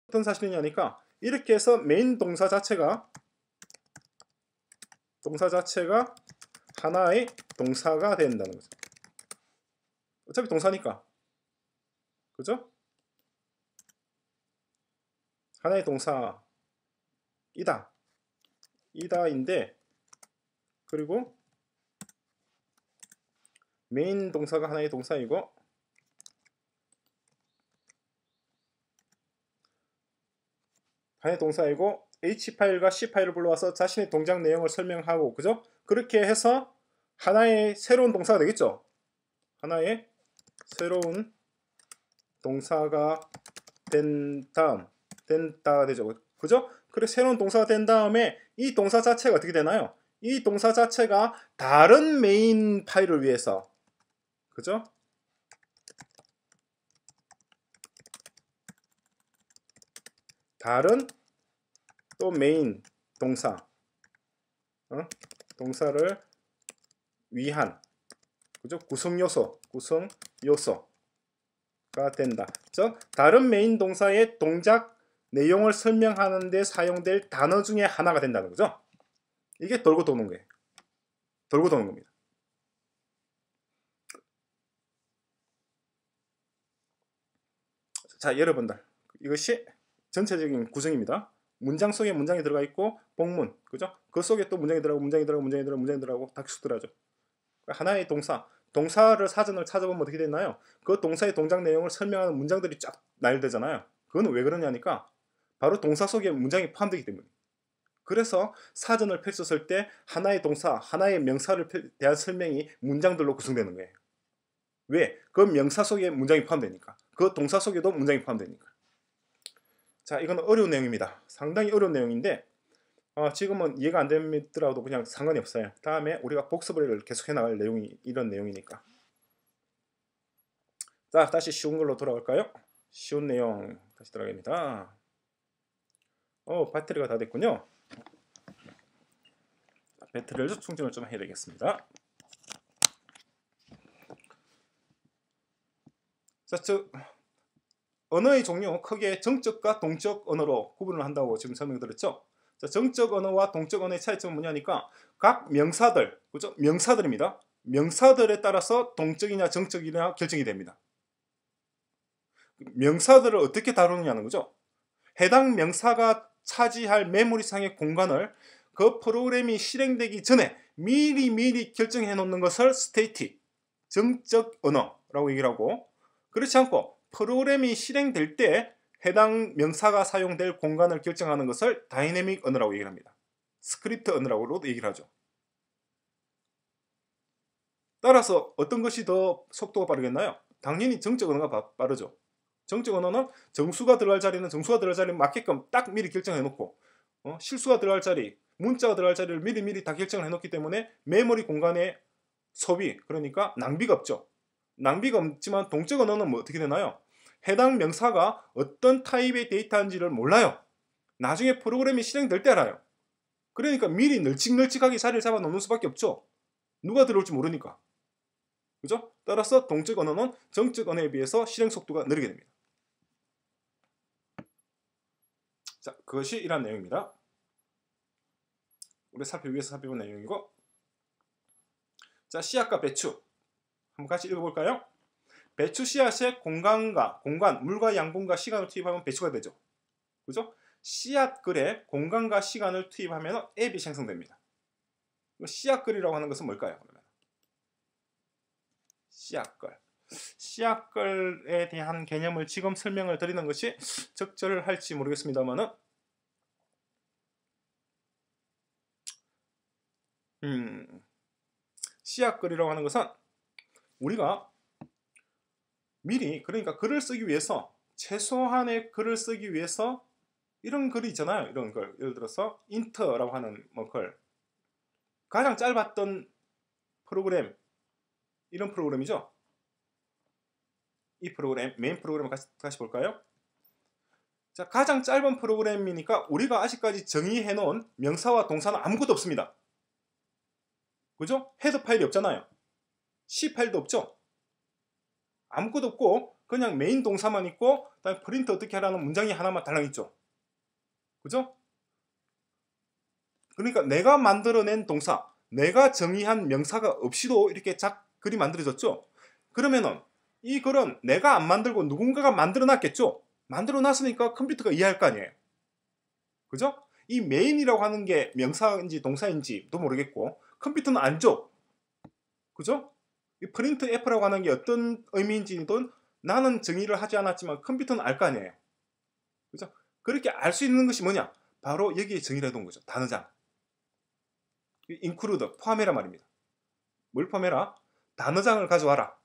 어떤 사실이냐니까 이렇게 해서 메인 동사 자체가 하나의 동사가 된다는 거죠. 어차피 동사니까. 그죠? 하나의 동사 이다인데, 그리고 메인 동사가 하나의 동사이고 H 파일과 C 파일을 불러와서 자신의 동작 내용을 설명하고, 그죠? 그렇게 해서 하나의 새로운 동사가 되겠죠. 하나의 새로운 동사가 된다가 되죠. 그죠? 그래, 새로운 동사가 된 다음에 이 동사 자체가 어떻게 되나요? 이 동사 자체가 다른 메인 파일을 위해서, 그죠? 다른 또 메인 동사를 위한, 그죠? 구성 요소가 된다. 즉 다른 메인 동사의 동작 내용을 설명하는 데 사용될 단어 중에 하나가 된다는 거죠. 이게 돌고 도는 거예요. 돌고 도는 겁니다. 자, 여러분들, 이것이 전체적인 구성입니다. 문장 속에 문장이 들어가 있고 복문, 그죠? 그 속에 또 문장이 들어가고 다 계속 들어가죠. 하나의 동사를 사전을 찾아보면 어떻게 됐나요? 그 동사의 동작 내용을 설명하는 문장들이 쫙 나열되잖아요. 그건 왜 그러냐니까 바로 동사 속에 문장이 포함되기 때문에. 그래서 사전을 펼쳤을 때 하나의 동사, 하나의 명사를 대한 설명이 문장들로 구성되는 거예요. 왜? 그 명사 속에 문장이 포함되니까. 그 동사 속에도 문장이 포함되니까. 자, 이건 어려운 내용입니다. 상당히 어려운 내용인데 지금은 이해가 안 되더라도 그냥 상관이 없어요. 다음에 우리가 복습을 계속해 나갈 내용이 이런 내용이니까. 자, 다시 쉬운 걸로 돌아갈까요? 쉬운 내용 다시 들어갑니다. 배터리가 다 됐군요. 배터리를 충전을 좀 해야 되겠습니다. 자, 언어의 종류 크게 정적과 동적 언어로 구분을 한다고 지금 설명드렸죠. 자, 정적 언어와 동적 언어의 차이점은 뭐냐니까 각 명사들, 그죠? 명사들입니다. 명사들에 따라서 동적이냐 정적이냐 결정이 됩니다. 명사들을 어떻게 다루느냐는 거죠. 해당 명사가 차지할 메모리상의 공간을 그 프로그램이 실행되기 전에 미리 결정해 놓는 것을 스테이틱, 정적 언어라고 얘기를 하고, 그렇지 않고 프로그램이 실행될 때 해당 명사가 사용될 공간을 결정하는 것을 다이내믹 언어라고 얘기를 합니다. 스크립트 언어라고도 얘기를 하죠. 따라서 어떤 것이 더 속도가 빠르겠나요? 당연히 정적 언어가 빠르죠. 정적 언어는 정수가 들어갈 자리는 정수가 들어갈 자리에 맞게끔 딱 미리 결정해 놓고 실수가 들어갈 자리, 문자가 들어갈 자리를 미리 다 결정을 해 놓기 때문에 메모리 공간의 소비, 그러니까 낭비가 없죠. 낭비가 없지만 동적 언어는 뭐 어떻게 되나요? 해당 명사가 어떤 타입의 데이터인지를 몰라요. 나중에 프로그램이 실행될 때 알아요. 그러니까 미리 널찍널찍하게 자리를 잡아 놓는 수밖에 없죠. 누가 들어올지 모르니까. 그죠? 따라서 동적 언어는 정적 언어에 비해서 실행 속도가 느리게 됩니다. 자, 그것이 이런 내용입니다. 우리 위해서 살펴본 내용이고, 자, 씨앗과 배추 한번 같이 읽어볼까요? 배추 씨앗에 공간, 물과 양분과 시간을 투입하면 배추가 되죠. 그죠? 씨앗글에 공간과 시간을 투입하면 앱이 생성됩니다. 씨앗글이라고 하는 것은 뭘까요? 씨앗글에 대한 개념을 지금 설명을 드리는 것이 적절할지 모르겠습니다만은 씨앗글이라고 하는 것은 우리가 미리, 그러니까 글을 쓰기 위해서, 최소한의 글을 쓰기 위해서 이런 글이 있잖아요. 이런 글, 예를 들어서 인트라고 하는 글, 가장 짧았던 프로그램, 이런 프로그램이죠. 이 프로그램, 메인 프로그램을 다시 볼까요? 자, 가장 짧은 프로그램이니까 우리가 아직까지 정의해 놓은 명사와 동사는 아무것도 없습니다. 그죠? 헤더 파일이 없잖아요. C 파일도 없죠. 아무것도 없고 그냥 메인 동사만 있고 그다음에 프린트 어떻게 하라는 문장이 하나만 달랑 있죠. 그죠? 그러니까 내가 만들어낸 동사, 내가 정의한 명사가 없이도 이렇게 글이 만들어졌죠. 그러면은 이 글은 내가 안 만들고 누군가가 만들어 놨겠죠. 만들어 놨으니까 컴퓨터가 이해할 거 아니에요. 그죠? 이 메인이라고 하는 게 명사인지 동사인지도 모르겠고 컴퓨터는 알죠. 그죠? 이 프린트 F라고 하는 게 어떤 의미인지도 나는 정의를 하지 않았지만 컴퓨터는 알 거 아니에요. 그죠? 그렇게 알 수 있는 것이 뭐냐? 바로 여기에 정의를 해둔 거죠. 단어장. include, 포함해라 말입니다. 뭘 포함해라? 단어장을 가져와라.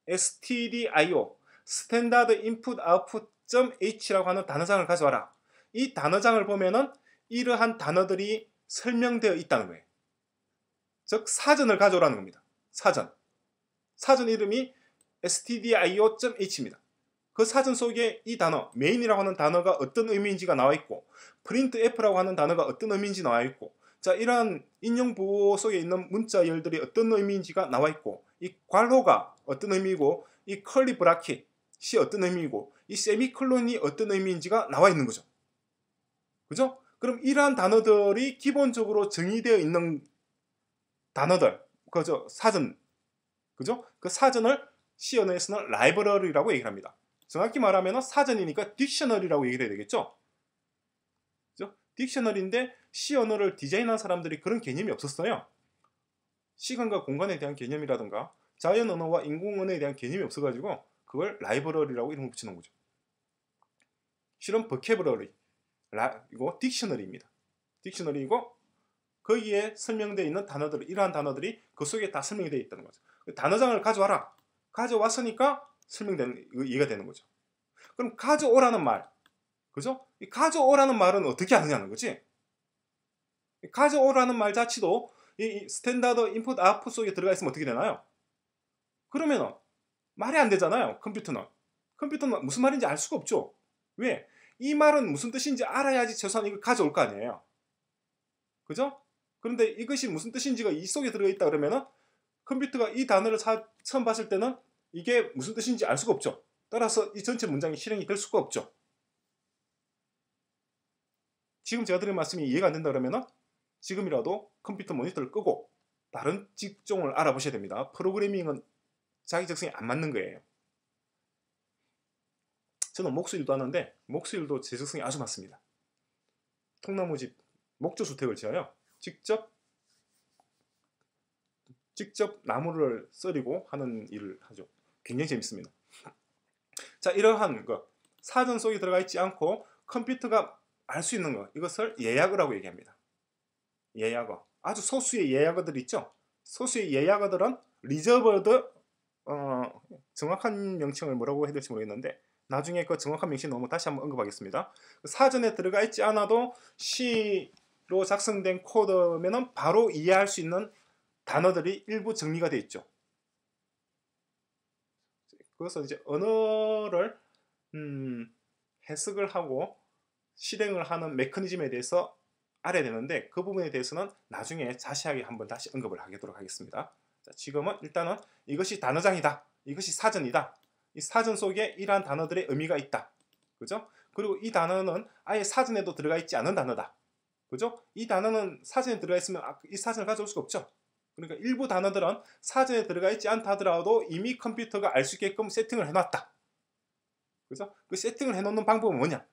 stdio, standard input output.h라고 하는 단어장을 가져와라. 이 단어장을 보면은 이러한 단어들이 설명되어 있다는 거예요. 즉 사전을 가져오라는 겁니다. 사전. 사전 이름이 stdio.h입니다. 그 사전 속에 이 단어, main이라고 하는 단어가 어떤 의미인지가 나와 있고 printf라고 하는 단어가 어떤 의미인지 나와 있고 자, 이러한 인용 부호 속에 있는 문자열들이 어떤 의미인지가 나와 있고 이 괄호가 어떤 의미이고 이 컬리 브라켓이 어떤 의미이고 이 세미콜론이 어떤 의미인지가 나와 있는 거죠. 그죠? 그럼 이러한 단어들이 기본적으로 정의되어 있는 단어들, 그죠? 사전, 그죠? 그 사전을 C 언어에서는 라이브러리라고 얘기를 합니다. 정확히 말하면 사전이니까 딕셔너리라고 얘기를 해야 되겠죠? 그죠? 딕셔너리인데 C 언어를 디자인한 사람들이 그런 개념이 없었어요. 시간과 공간에 대한 개념이라든가 자연 언어와 인공 언어에 대한 개념이 없어가지고 그걸 라이브러리라고 이름을 붙이는 거죠. 실은 버케브러리, 이거 딕셔너리입니다. 딕셔너리이고 거기에 설명되어 있는 단어들, 이러한 단어들이 그 속에 다 설명이 되어 있다는 거죠. 단어장을 가져와라. 가져왔으니까 이해가 되는 거죠. 그럼 가져오라는 말, 그죠? 이 가져오라는 말은 어떻게 하느냐는 거지. 가져오라는 말 자체도 이 스탠다드 인풋 아웃풋 속에 들어가 있으면 어떻게 되나요? 그러면은 말이 안 되잖아요. 컴퓨터는 무슨 말인지 알 수가 없죠. 왜? 이 말은 무슨 뜻인지 알아야지 최소한 이걸 가져올 거 아니에요. 그죠? 그런데 이것이 무슨 뜻인지가 이 속에 들어있다 그러면은 컴퓨터가 이 단어를 처음 봤을 때는 이게 무슨 뜻인지 알 수가 없죠. 따라서 이 전체 문장이 실행이 될 수가 없죠. 지금 제가 드린 말씀이 이해가 안 된다 그러면은 지금이라도 컴퓨터 모니터를 끄고 다른 직종을 알아보셔야 됩니다. 프로그래밍은 자기 적성에 안 맞는 거예요. 저는 목수일도 하는데 목수일도 제 적성에 아주 맞습니다. 통나무집 목조주택을 지어요. 직접 나무를 썰이고 하는 일을 하죠. 굉장히 재밌습니다. 자, 이러한 거 사전 속에 들어가 있지 않고 컴퓨터가 알 수 있는 거 이것을 예약어라고 얘기합니다. 예약어. 아주 소수의 예약어들 있죠. 소수의 예약어들은 리저버드 정확한 명칭을 뭐라고 해야 될지 모르겠는데 나중에 그 정확한 명칭 너무 다시 한번 언급하겠습니다. 사전에 들어가 있지 않아도 C로 작성된 코드면은 바로 이해할 수 있는 단어들이 일부 정리가 되어 있죠. 그래서 이제 언어를 해석을 하고 실행을 하는 메커니즘에 대해서 알아야 되는데 그 부분에 대해서는 나중에 자세하게 한번 다시 언급을 하도록 하겠습니다. 자, 지금은 일단은 이것이 단어장이다. 이것이 사전이다. 이 사전 속에 이러한 단어들의 의미가 있다. 그죠? 그리고 이 단어는 아예 사전에도 들어가 있지 않은 단어다. 그죠? 이 단어는 사전에 들어가 있으면 이 사전을 가져올 수가 없죠. 그러니까 일부 단어들은 사전에 들어가 있지 않다 하더라도 이미 컴퓨터가 알 수 있게끔 세팅을 해놨다. 그죠? 그 세팅을 해놓는 방법은 뭐냐?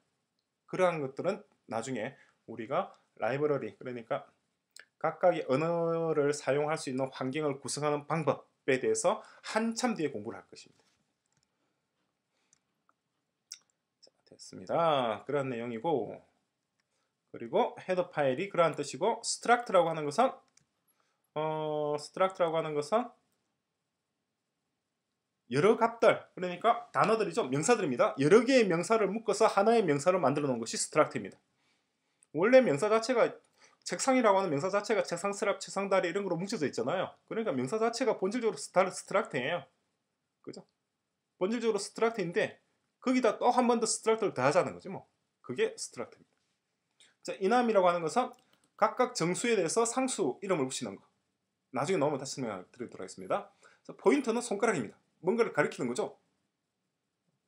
그러한 것들은 나중에 우리가 라이브러리, 그러니까 각각의 언어를 사용할 수 있는 환경을 구성하는 방법에 대해서 한참 뒤에 공부를 할 것입니다. 자, 됐습니다. 그런 내용이고, 그리고 헤더 파일이 그러한 뜻이고, struct라고 하는 것은 여러 값들, 그러니까 단어들이죠. 명사들입니다. 여러 개의 명사를 묶어서 하나의 명사를 만들어 놓은 것이 struct입니다. 원래 명사 자체가 책상이라고 하는 명사 자체가 책상 스랍, 책상 다리 이런 거로 뭉쳐져 있잖아요. 그러니까 명사 자체가 본질적으로 스트럭트예요. 그죠? 본질적으로 스트럭트인데 거기다 또 한 번 더 스트럭트를 더하자는 거지 뭐. 그게 스트럭트입니다. 자, 이남이라고 하는 것은 각각 정수에 대해서 상수 이름을 붙이는 거. 나중에 나오면 다시 설명드리도록 하겠습니다. 자, 포인터는 손가락입니다. 뭔가를 가리키는 거죠.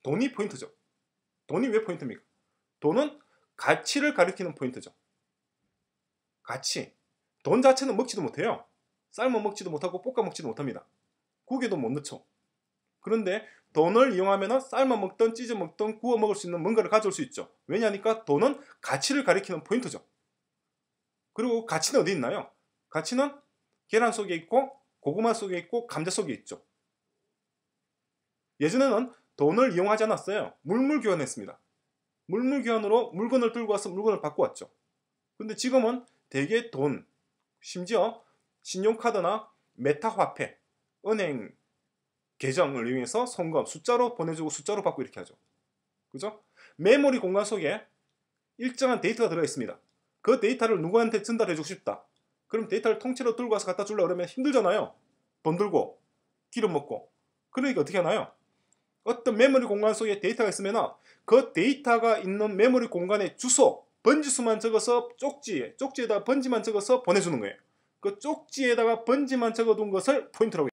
돈이 포인트죠. 돈이 왜 포인트입니까? 돈은 가치를 가리키는 포인트죠. 가치. 돈 자체는 먹지도 못해요. 삶아 먹지도 못하고 볶아 먹지도 못합니다. 국에도 못 넣죠. 그런데 돈을 이용하면 삶아 먹던 찢어 먹던 구워 먹을 수 있는 뭔가를 가져올 수 있죠. 왜냐하니까 돈은 가치를 가리키는 포인트죠. 그리고 가치는 어디 있나요? 가치는 계란 속에 있고 고구마 속에 있고 감자 속에 있죠. 예전에는 돈을 이용하지 않았어요. 물물교환했습니다. 물물교환으로 물건을 들고 와서 물건을 받고 왔죠. 근데 지금은 대개 돈, 심지어 신용카드나 메타화폐, 은행 계정을 이용해서 송금, 숫자로 보내주고 숫자로 받고 이렇게 하죠. 그죠? 메모리 공간 속에 일정한 데이터가 들어있습니다. 그 데이터를 누구한테 전달해주고 싶다. 그럼 데이터를 통째로 들고 와서 갖다 주려고 그러면 힘들잖아요. 돈 들고, 기름 먹고. 그러니까 어떻게 하나요? 어떤 메모리 공간 속에 데이터가 있으면 그 데이터가 있는 메모리 공간의 주소, 번지수만 적어서 쪽지에다 번지만 적어서 보내주는 거예요. 그 쪽지에다가 번지만 적어둔 것을 포인트라고 해요.